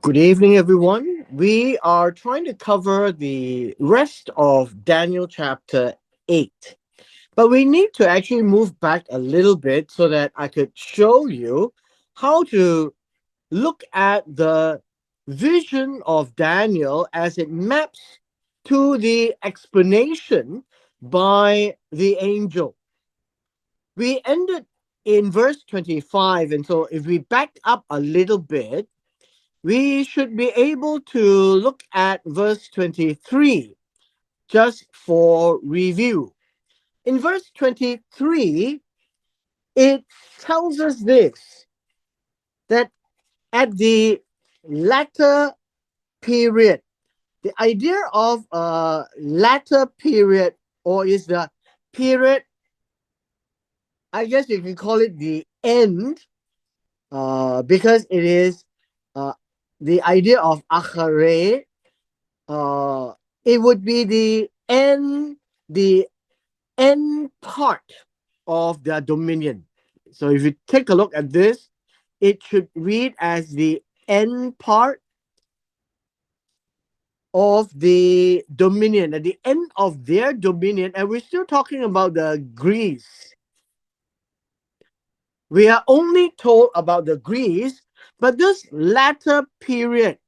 Good evening, everyone. We are trying to cover the rest of Daniel chapter 8. But we need to actually move back a little bit so that I could show you how to look at the vision of Daniel as it maps to the explanation by the angel. We ended in verse 25, and so if we back up a little bit, we should be able to look at verse 23 just for review. In verse 23, it tells us this, that at the latter period, the idea of a latter period, or is the period, I guess you can call it the end, because it is uh, the idea of achare. uh, it would be the end part of their dominion. So if you take a look at this, it should read as the end part of the dominion, at the end of their dominion, and we're still talking about the Greece. We are only told about the Greece, but this latter period,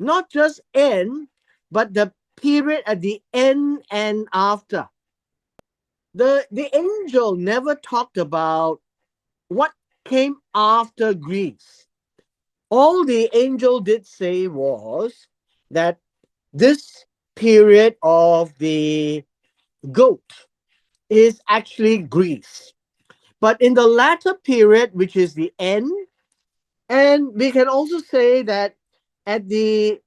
not just end, but the period at the end and after. The angel never talked about what came after Greece. All the angel did say was that this period of the goat is actually Greece. But in the latter period, which is the end, and we can also say that at the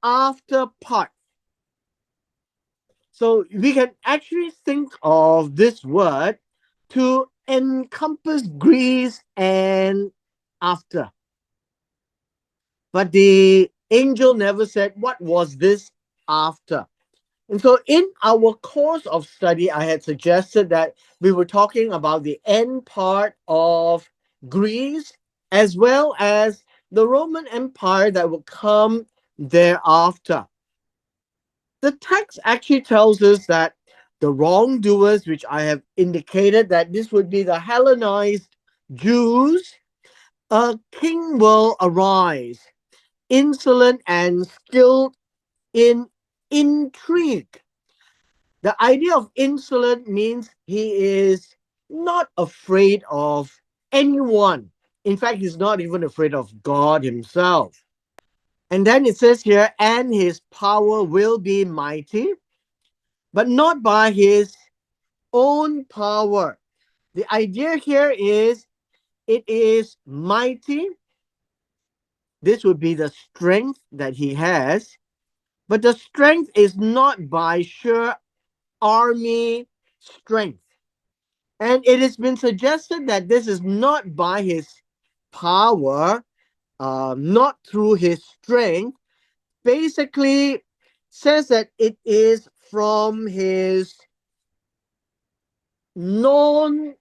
after part. So we can actually think of this word to encompass Greece and after. But the angel never said what was this after. And so in our course of study, I had suggested that we were talking about the end part of Greece as well as the Roman Empire that would come thereafter. The text actually tells us that the wrongdoers, which I have indicated that this would be the Hellenized Jews, a king will arise, insolent and skilled in intrigue. The idea of insolent means he is not afraid of anyone. In fact, he's not even afraid of God himself. And then it says here, and his power will be mighty, but not by his own power. The idea here is it is mighty. This would be the strength that he has, but the strength is not by sheer army strength. And it has been suggested that this is not by his power, not through his strength. Basically, says that it is from his non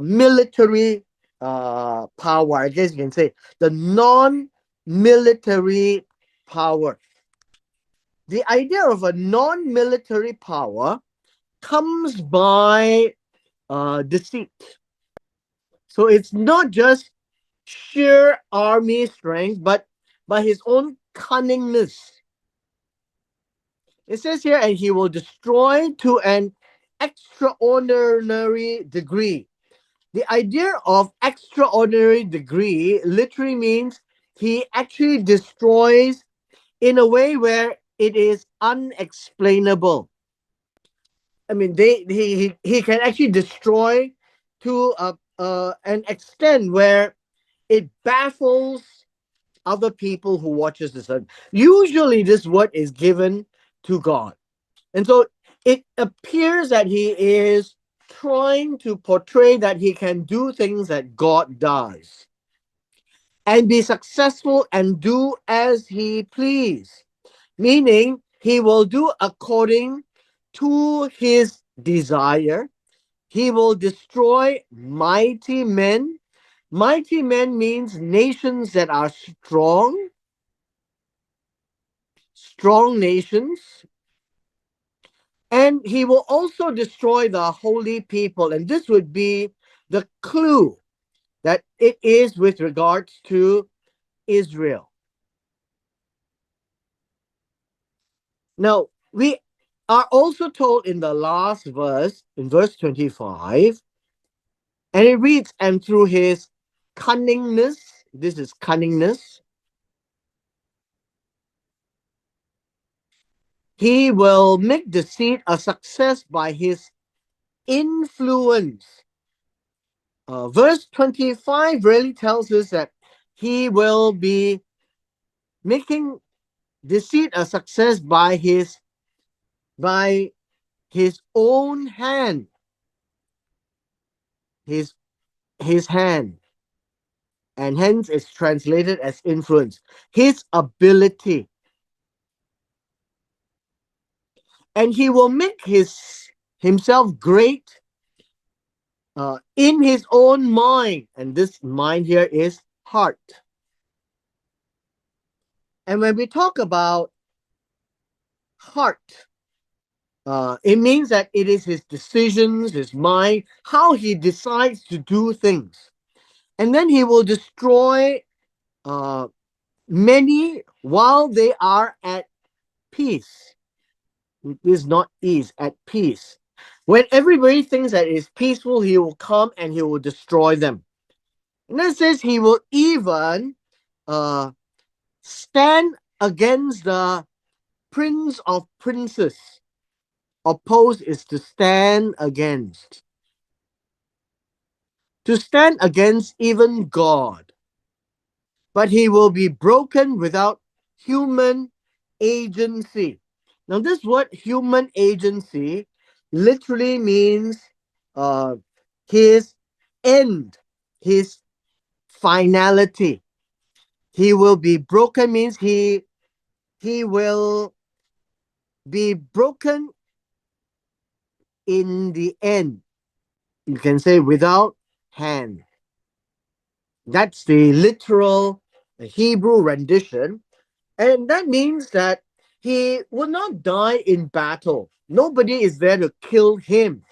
military power. I guess you can say the non military power. The idea of a non military power comes by deceit. So it's not just sheer army strength, but by his own cunningness. It says here, and he will destroy to an extraordinary degree. The idea of extraordinary degree literally means he actually destroys in a way where it is unexplainable. I mean, he can actually destroy to an extent where it baffles other people who watches the sun. Usually, this word is given to God, and so it appears that he is trying to portray that he can do things that God does and be successful and do as he please, meaning he will do according to his desire. He will destroy mighty men, Mighty men means nations that are strong, strong nations. And he will also destroy the holy people. And this would be the clue that it is with regards to Israel. Now, we are also told in the last verse, in verse 25, and it reads, and through his cunningness, this is cunningness, he will make deceit a success by his influence. Verse 25 really tells us that he will be making deceit a success by his own hand, his his hand, and hence it's translated as influence, his ability. And he will make himself great in his own mind, and this mind here is heart. And when we talk about heart, it means that it is his decisions, his mind, how he decides to do things. And then he will destroy uh, many while they are at peace. It is not ease, at peace. When everybody thinks that it is peaceful, he will come and he will destroy them. And then it says he will even uh, stand against the prince of princes. Oppose is to stand against. To stand against even God. But he will be broken without human agency. Now, this word human agency literally means uh, his end, his finality. He will be broken means he will be broken in the end. You can say without hand. That's the literal Hebrew rendition. And that means that he will not die in battle. Nobody is there to kill him.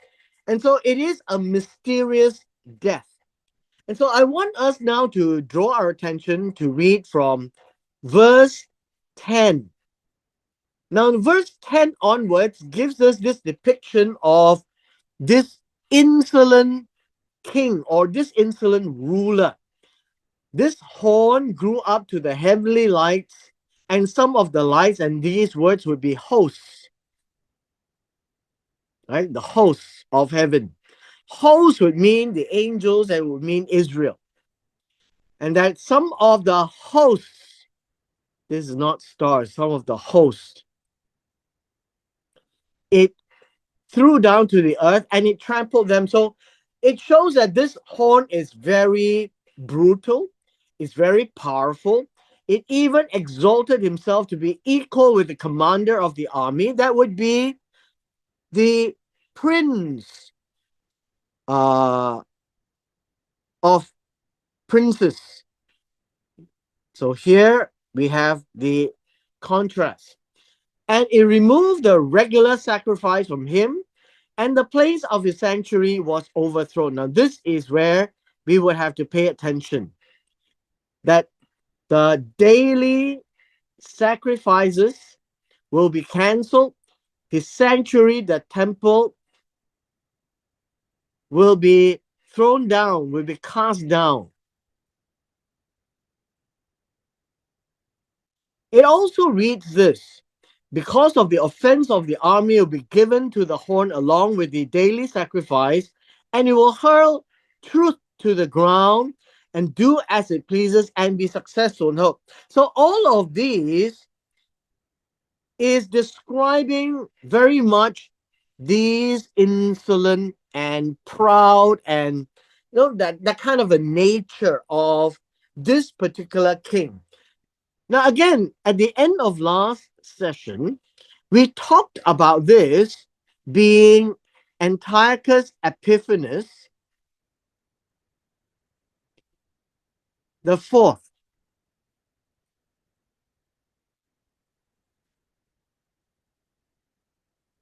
And so it is a mysterious death. And so I want us now to draw our attention to read from verse 10. Now, verse 10 onwards gives us this depiction of this insolent king or this insolent ruler. This horn grew up to the heavenly lights, and some of the lights, and these words would be hosts, right? The hosts of heaven. Hosts would mean the angels and would mean Israel. And that some of the hosts, this is not stars, some of the hosts, it threw down to the earth and it trampled them. So it shows that this horn is very brutal, it's very powerful. It even exalted himself to be equal with the commander of the army. That would be the prince of princes. So here we have the contrast. And it removed the regular sacrifice from him, and the place of his sanctuary was overthrown. Now, this is where we would have to pay attention that the daily sacrifices will be cancelled. His sanctuary, the temple, will be thrown down, will be cast down. It also reads this: because of the offense of the army will be given to the horn along with the daily sacrifice, and it will hurl truth to the ground and do as it pleases and be successful. No. So all of these is describing very much these insolent and proud and that kind of a nature of this particular king. Now, again, at the end of last session, we talked about this being Antiochus Epiphanes, The fourth,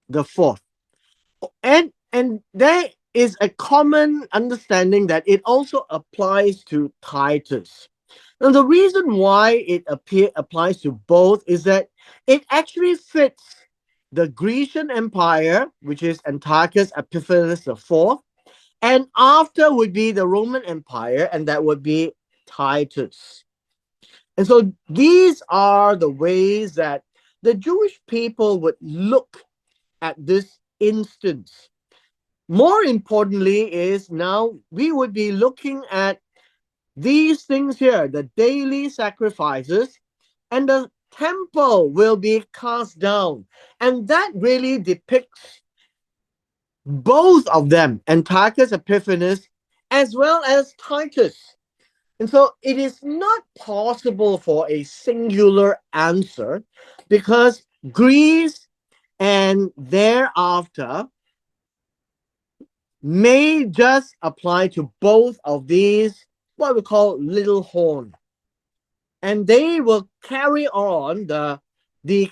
the fourth. And there is a common understanding that it also applies to Titus. Now, the reason why it applies to both is that it actually fits the Grecian Empire, which is Antiochus Epiphanes IV, and after would be the Roman Empire, and that would be Titus. And so these are the ways that the Jewish people would look at this instance. More importantly, is now we would be looking at these things here, the daily sacrifices, and the temple will be cast down. And that really depicts both of them, Antiochus Epiphanes as well as Titus. And so it is not possible for a singular answer because Greece and thereafter may just apply to both of these, what we call little horn. And they will carry on the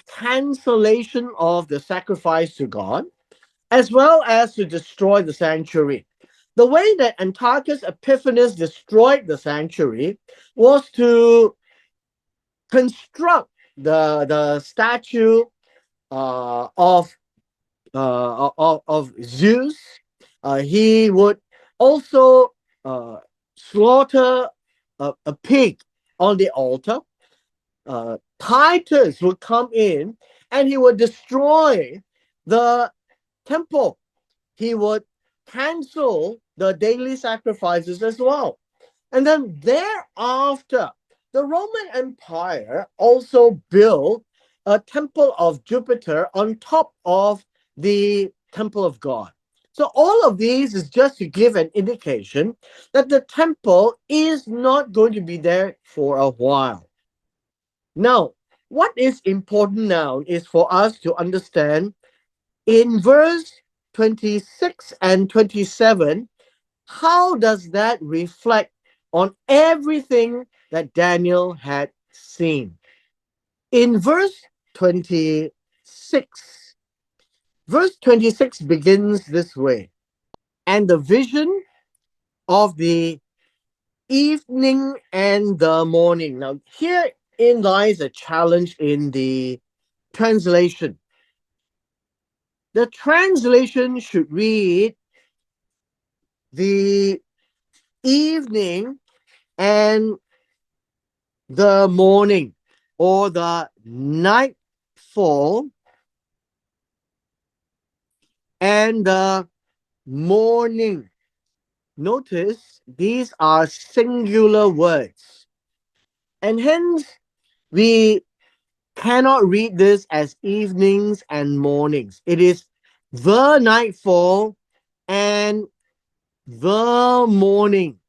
cancellation of the sacrifice to God, as well as to destroy the sanctuary. The way that Antiochus Epiphanes destroyed the sanctuary was to construct the statue of Zeus. He would also slaughter a pig on the altar. Titus would come in and he would destroy the temple. He would cancel the daily sacrifices as well. And then thereafter, the Roman Empire also built a temple of Jupiter on top of the temple of God. So all of these is just to give an indication that the temple is not going to be there for a while. Now, what is important now is for us to understand in verse 26 and 27, how does that reflect on everything that Daniel had seen? In verse 26 begins this way. And the vision of the evening and the morning. Now, herein lies a challenge in the translation. The translation should read the evening and the morning, or the nightfall and the morning. Notice these are singular words, and hence we cannot read this as evenings and mornings. It is the nightfall and the morning.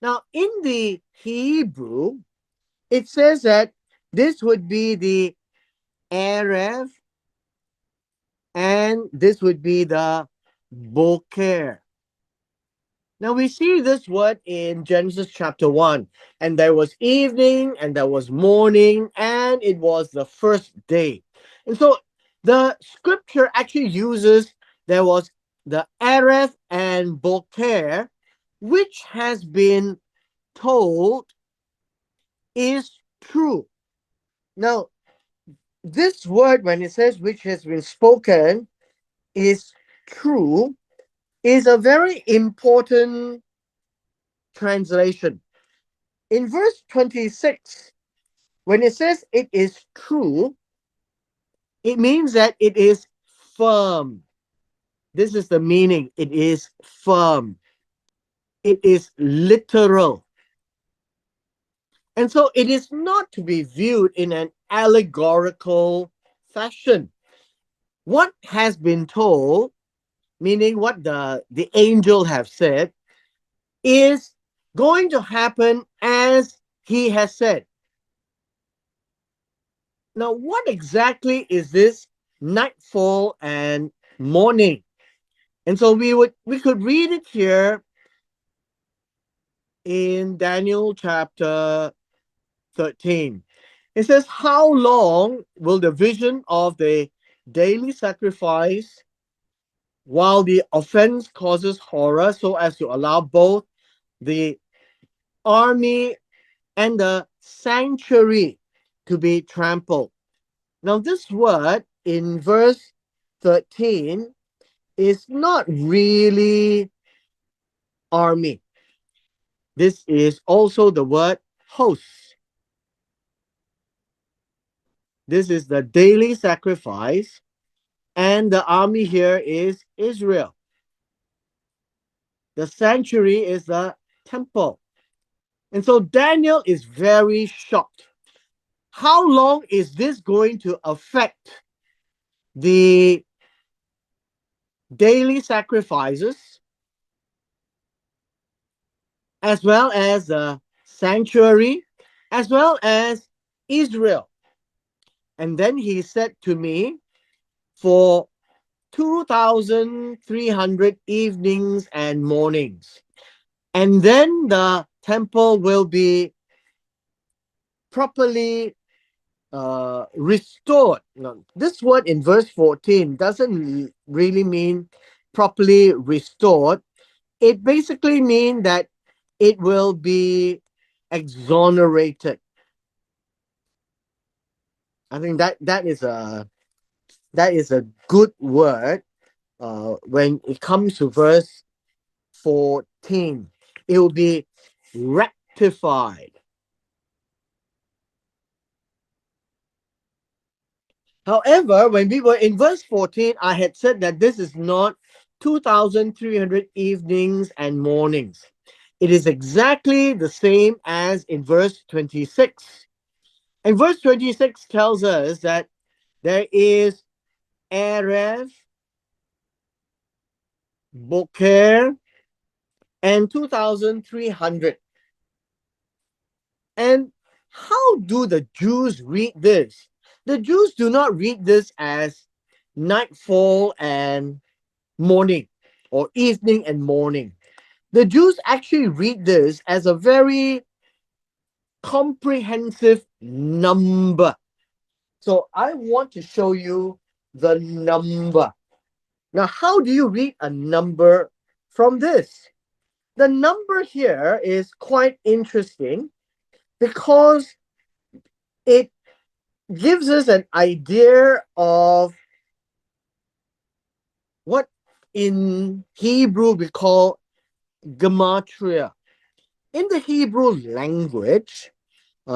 Now, in the Hebrew, it says that this would be the Erev and this would be the Boker. Now we see this word in Genesis chapter 1. And there was evening and there was morning and it was the first day. And so the scripture actually uses there was the Erev and Boker, which has been told is true. Now, this word, when it says which has been spoken is true, is a very important translation. In verse 26, when it says it is true, it means that it is firm. This is the meaning. It is firm. It is literal. And so it is not to be viewed in an allegorical fashion. What has been told, meaning what the angel have said, is going to happen as he has said. Now, what exactly is this nightfall and morning? And so we could read it here in Daniel chapter 13. It says, how long will the vision of the daily sacrifice, while the offense causes horror, so as to allow both the army and the sanctuary to be trampled? Now, this word in verse 13 is not really army. This is also the word hosts. This is the daily sacrifice, and the army here is Israel. The sanctuary is the temple. And so Daniel is very shocked. How long is this going to affect the daily sacrifices as well as the sanctuary as well as Israel? And then he said to me, for 2,300 evenings and mornings. And then the temple will be properly restored. Now, this word in verse 14 doesn't really mean properly restored. It basically means that it will be exonerated. I think that is a good word when it comes to verse 14. It will be rectified. However, when we were in verse 14, I had said that this is not 2,300 evenings and mornings. It is exactly the same as in verse 26. And verse 26 tells us that there is Erev, Boker, and 2,300. And how do the Jews read this? The Jews do not read this as nightfall and morning or evening and morning. The Jews actually read this as a very comprehensive number. So I want to show you the number. Now, how do you read a number from this? The number here is quite interesting because it gives us an idea of what in Hebrew we call gematria. In the Hebrew language,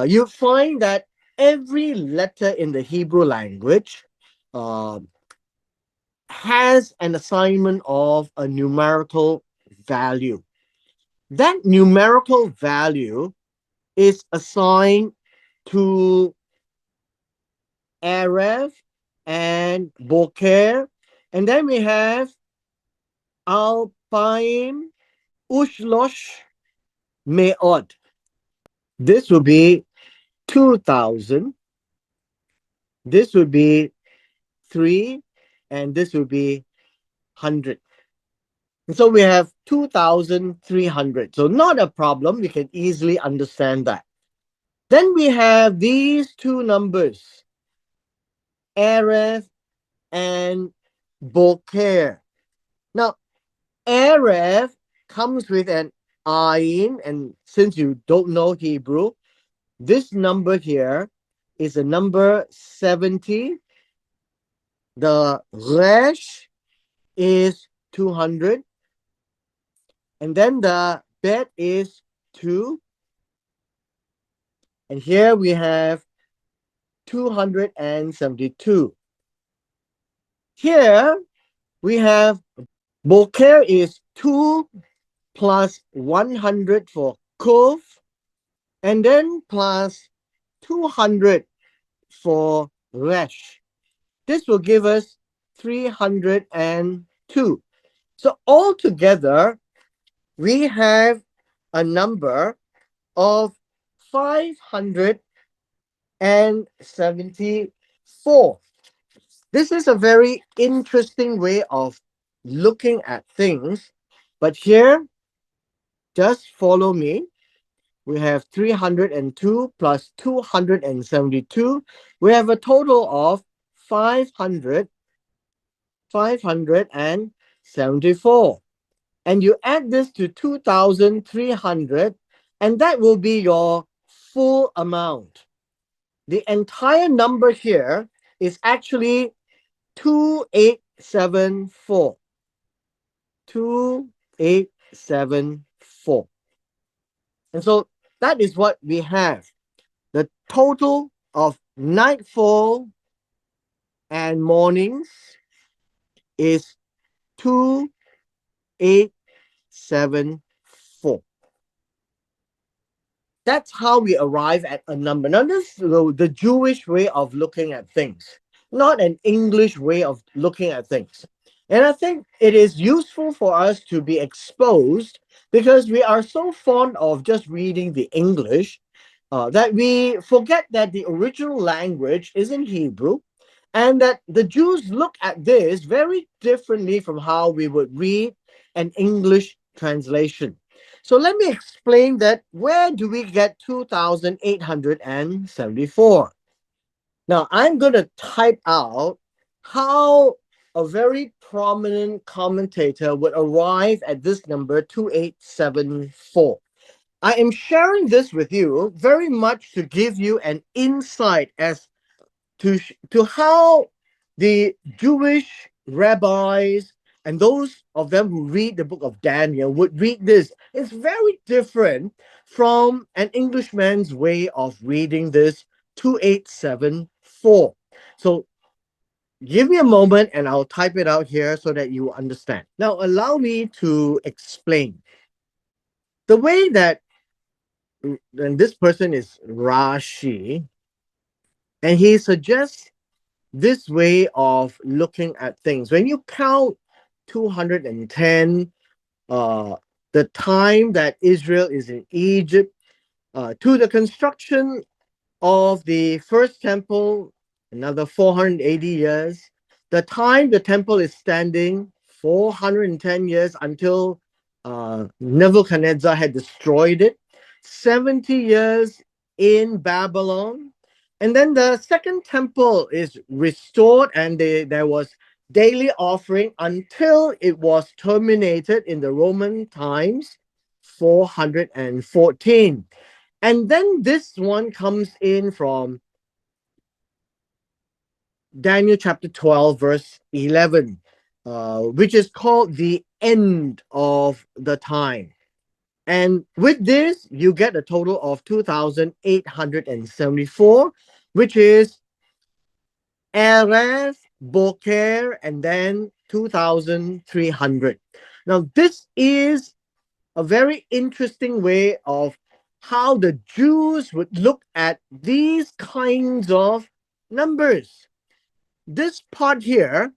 you find that every letter in the Hebrew language uh, has an assignment of a numerical value. That numerical value is assigned to Erev and Boker, and then we have Alpaim, Ushlosh, Me'od. This would be 2,000. This would be 3, and this would be 100. And so we have 2,300. So not a problem. We can easily understand that. Then we have these two numbers, Erev and Boker. Now, Erev comes with an ayin, and since you don't know Hebrew, this number here is a number 70. The resh is 200. And then the bet is 2. And here we have 272. Here we have Boker is 2 plus 100 for Kuf, and then plus 200 for Resh. This will give us 302. So altogether, we have a number of 574. This is a very interesting way of looking at things, but here, just follow me. We have 302 plus 272. We have a total of 500, 574. And you add this to 2,300, and that will be your full amount. The entire number here is actually 2874. 2874. And so that is what we have. The total of nightfall and mornings is 2874. That's how we arrive at a number. Now, this is the Jewish way of looking at things, not an English way of looking at things. And I think it is useful for us to be exposed because we are so fond of just reading the English that we forget that the original language is in Hebrew and that the Jews look at this very differently from how we would read an English translation. So let me explain that where do we get 2,874? Now I'm going to type out how a very prominent commentator would arrive at this number 2874. I am sharing this with you very much to give you an insight as to how the Jewish rabbis and those of them who read the book of Daniel would read this. It's very different from an Englishman's way of reading this 2874. So give me a moment and I'll type it out here so that you understand. Now, allow me to explain. The way that, and this person is Rashi, and he suggests this way of looking at things. When you count 210, uh, the time that Israel is in Egypt, to the construction of the first temple, another 480 years. The time the temple is standing, 410 years until Nebuchadnezzar had destroyed it, 70 years in Babylon. And then the second temple is restored, and there was daily offering until it was terminated in the Roman times, 414. And then this one comes in from Daniel chapter 12, verse 11, which is called the end of the time. And with this, you get a total of 2,874, which is Erev, Boker, and then 2,300. Now, this is a very interesting way of how the Jews would look at these kinds of numbers. This part here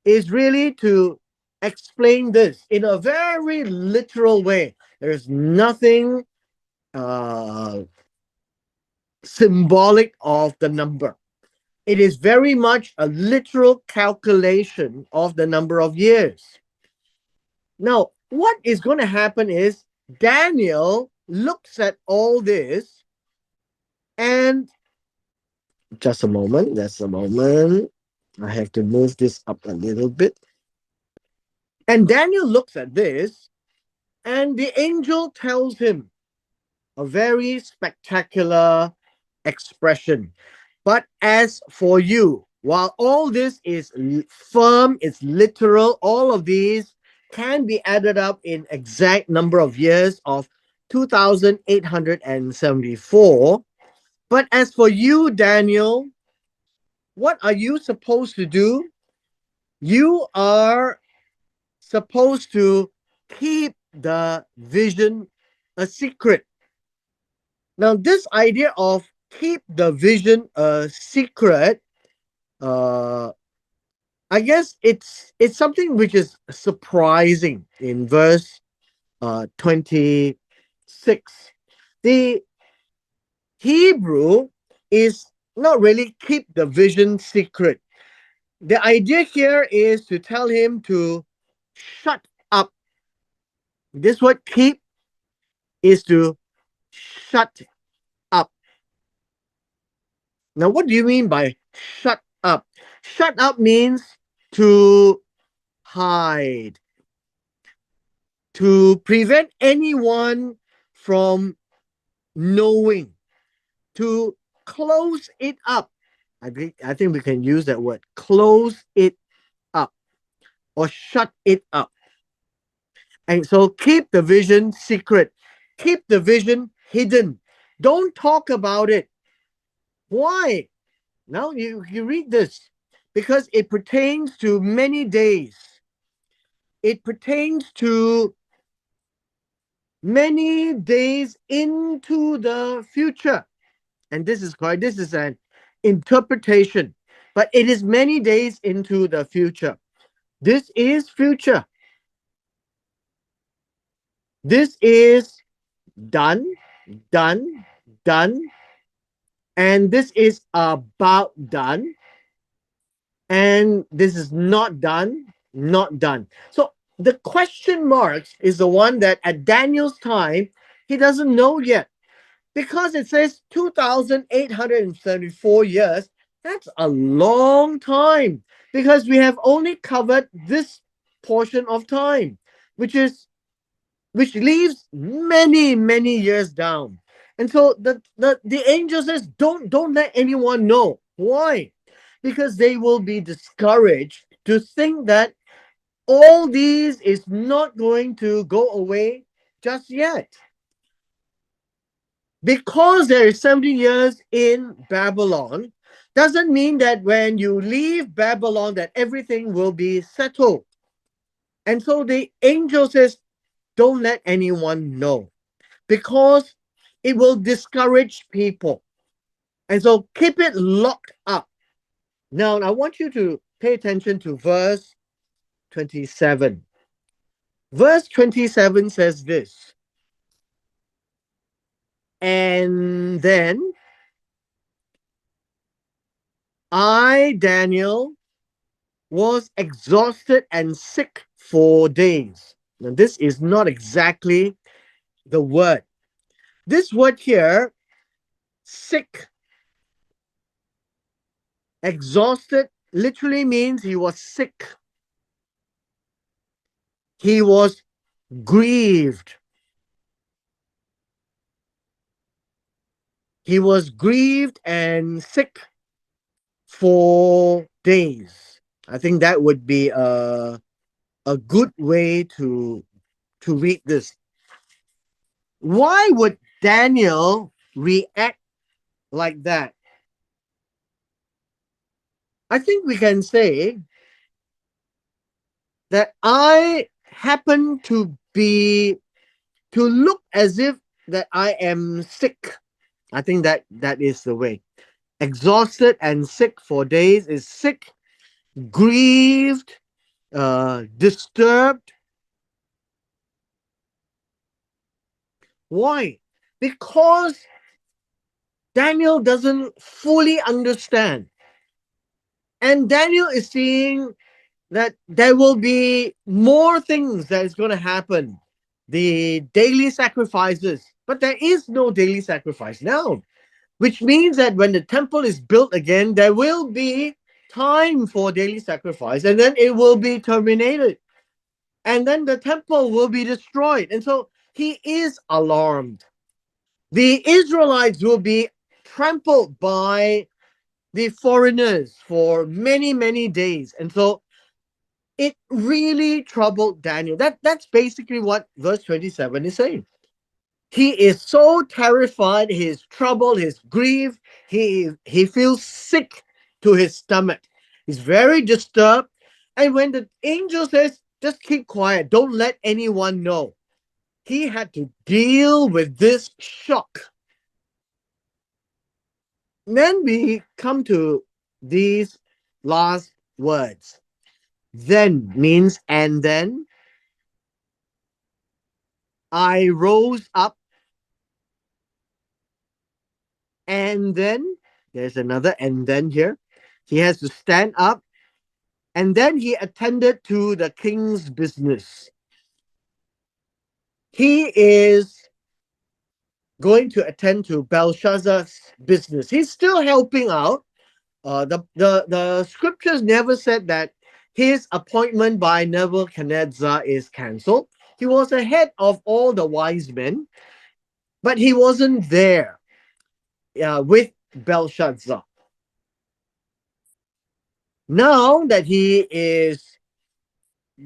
is really to explain this in a very literal way. There's nothing uh, symbolic of the number. It is very much a literal calculation of the number of years. Now, what is going to happen is Daniel looks at all this and just a moment, that's a moment. I have to move this up a little bit. And Daniel looks at this and the angel tells him a very spectacular expression. But as for you, while all this is firm, it's literal, all of these can be added up in exact number of years of 2,874. But as for you, Daniel, what are you supposed to do? You are supposed to keep the vision a secret. Now, this idea of keep the vision a secret, uh, I guess it's something which is surprising in verse 26. The Hebrew is not really keep the vision secret. The idea here is to tell him to shut up. This word keep is to shut up. Now, what do you mean by shut up? Shut up means to hide, to prevent anyone from knowing, to close it up. I think we can use that word, close it up or shut it up. And so keep the vision secret, keep the vision hidden. Don't talk about it. Why? Now you read this because it pertains to many days. It pertains to many days into the future. And this is correct. This is an interpretation, but it is many days into the future. This is future. This is done, done, done, and this is about done, and this is not done, not done. So the question marks is the one that at Daniel's time, he doesn't know yet because it says 2,874 years. That's a long time because we have only covered this portion of time, which is which leaves many many years down. And so the angel says, don't let anyone know. Why? Because they will be discouraged to think that all these is not going to go away just yet. Because there is 70 years in Babylon doesn't mean that when you leave Babylon that everything will be settled. And so the angel says, don't let anyone know because it will discourage people. And so keep it locked up. Now, I want you to pay attention to verse 27. Verse 27 says this. And then I, Daniel, was exhausted and sick for days. Now, this is not exactly the word. This word here, sick, exhausted, literally means he was sick. He was grieved. He was grieved and sick for days. I think that would be a good way to read this. Why would Daniel react like that? I think we can say that I happen to look as if that I am sick. I think that is the way. Exhausted and sick for days is sick, grieved, disturbed. Why? Because Daniel doesn't fully understand. And Daniel is seeing that there will be more things that is going to happen. The daily sacrifices, but there is no daily sacrifice now, which means that when the temple is built again, there will be time for daily sacrifice and then it will be terminated. And then the temple will be destroyed. And so he is alarmed. The Israelites will be trampled by the foreigners for many, many days. And so it really troubled Daniel. That's basically what verse 27 is saying. He is so terrified, he is troubled, he's grieved, he feels sick to his stomach. He's very disturbed. And when the angel says, just keep quiet, don't let anyone know, he had to deal with this shock. Then we come to these last words. Then means and then I rose up, and then there's another and then here. He has to stand up, and then he attended to the king's business. He is going to attend to Belshazzar's business. He's still helping out. The scriptures never said that his appointment by Nebuchadnezzar is cancelled. He was ahead of all the wise men, but he wasn't there with Belshazzar. Now that he is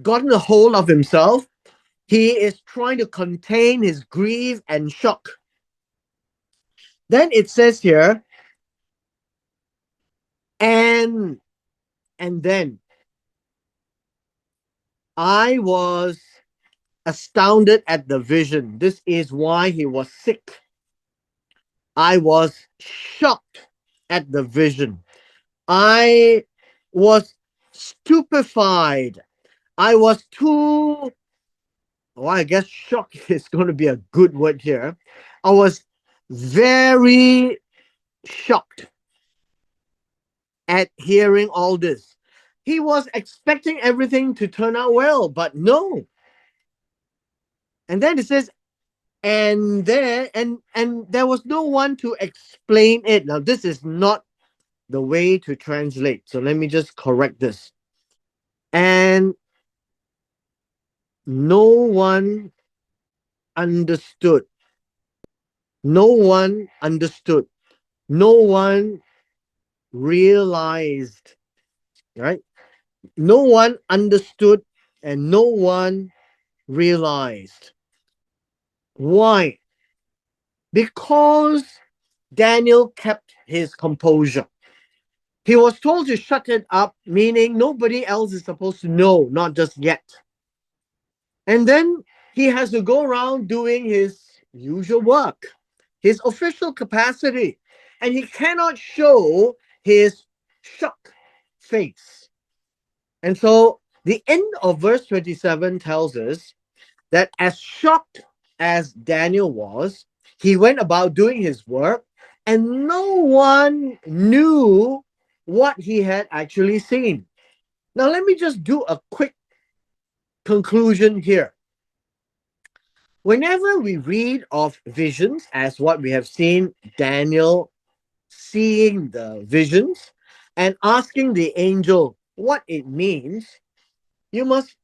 gotten a hold of himself, he is trying to contain his grief and shock. Then it says here, and then I was astounded at the vision. This is why he was sick. I was shocked at the vision. I was stupefied. I was too, well, I guess shock is going to be a good word here. I was very shocked at hearing all this. He was expecting everything to turn out well, but no. And then it says, and there was no one to explain it. Now, this is not the way to translate. So let me just correct this. And no one understood. No one understood. No one realized. Right? No one understood and no one realized. Why? Because Daniel kept his composure. He was told to shut it up, meaning nobody else is supposed to know, not just yet. And then he has to go around doing his usual work, his official capacity, and he cannot show his shocked face. And so the end of verse 27 tells us that as shocked as Daniel was, he went about doing his work, and no one knew what he had actually seen. Now, let me just do a quick conclusion here. Whenever we read of visions, as what we have seen Daniel seeing the visions and asking the angel what it means, you must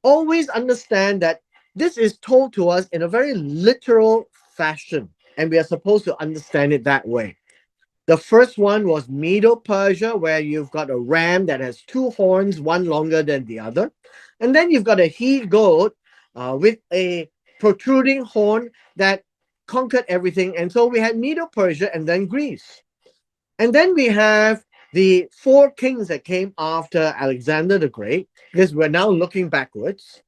always understand that this is told to us in a very literal fashion, and we are supposed to understand it that way. The first one was Medo-Persia, where you've got a ram that has two horns, one longer than the other. And then you've got a he-goat with a protruding horn that conquered everything. And so we had Medo-Persia and then Greece. And then we have the four kings that came after Alexander the Great, because we're now looking backwards.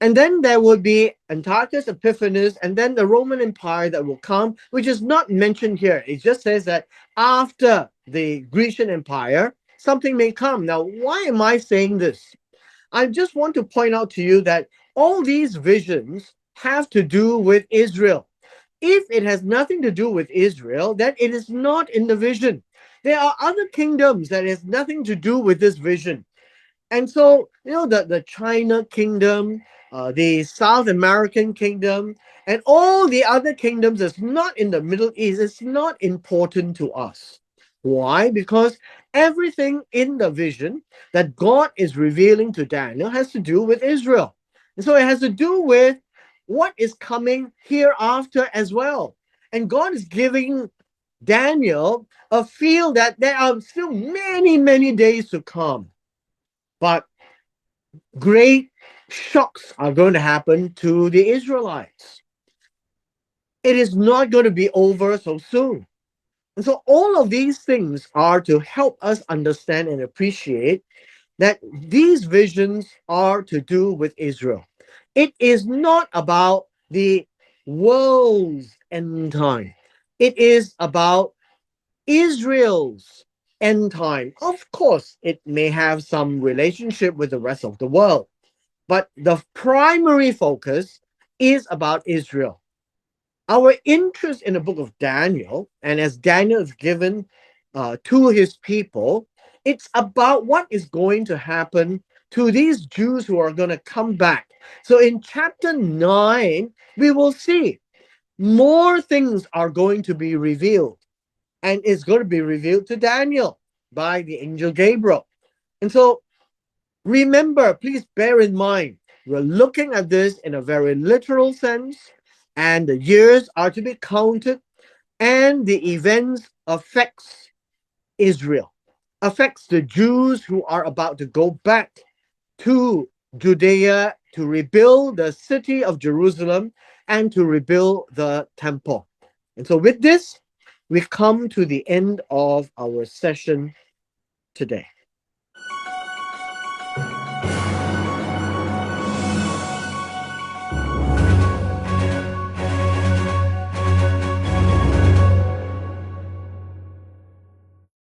And then there would be Antiochus Epiphanes, and then the Roman Empire that will come, which is not mentioned here. It just says that after the Grecian Empire, something may come. Now, why am I saying this? I just want to point out to you that all these visions have to do with Israel. If it has nothing to do with Israel, then it is not in the vision. There are other kingdoms that has nothing to do with this vision. And so, the China kingdom, the South American kingdom, and all the other kingdoms that's not in the Middle East, it's not important to us. Why? Because everything in the vision that God is revealing to Daniel has to do with Israel. And so it has to do with what is coming hereafter as well. And God is giving Daniel a feel that there are still many, many days to come. But great shocks are going to happen to the Israelites. It is not going to be over so soon. And so all of these things are to help us understand and appreciate that these visions are to do with Israel. It is not about the world's end time. It is about Israel's end time. Of course, it may have some relationship with the rest of the world, but the primary focus is about Israel. Our interest in the book of Daniel, and as Daniel is given to his people, it's about what is going to happen to these Jews who are going to come back. So in chapter 9, we will see more things are going to be revealed, and it's going to be revealed to Daniel by the angel Gabriel. And so remember, please bear in mind, we're looking at this in a very literal sense, and the years are to be counted, and the events affects Israel, affects the Jews who are about to go back to Judea to rebuild the city of Jerusalem and to rebuild the temple. And so with this, we come to the end of our session today.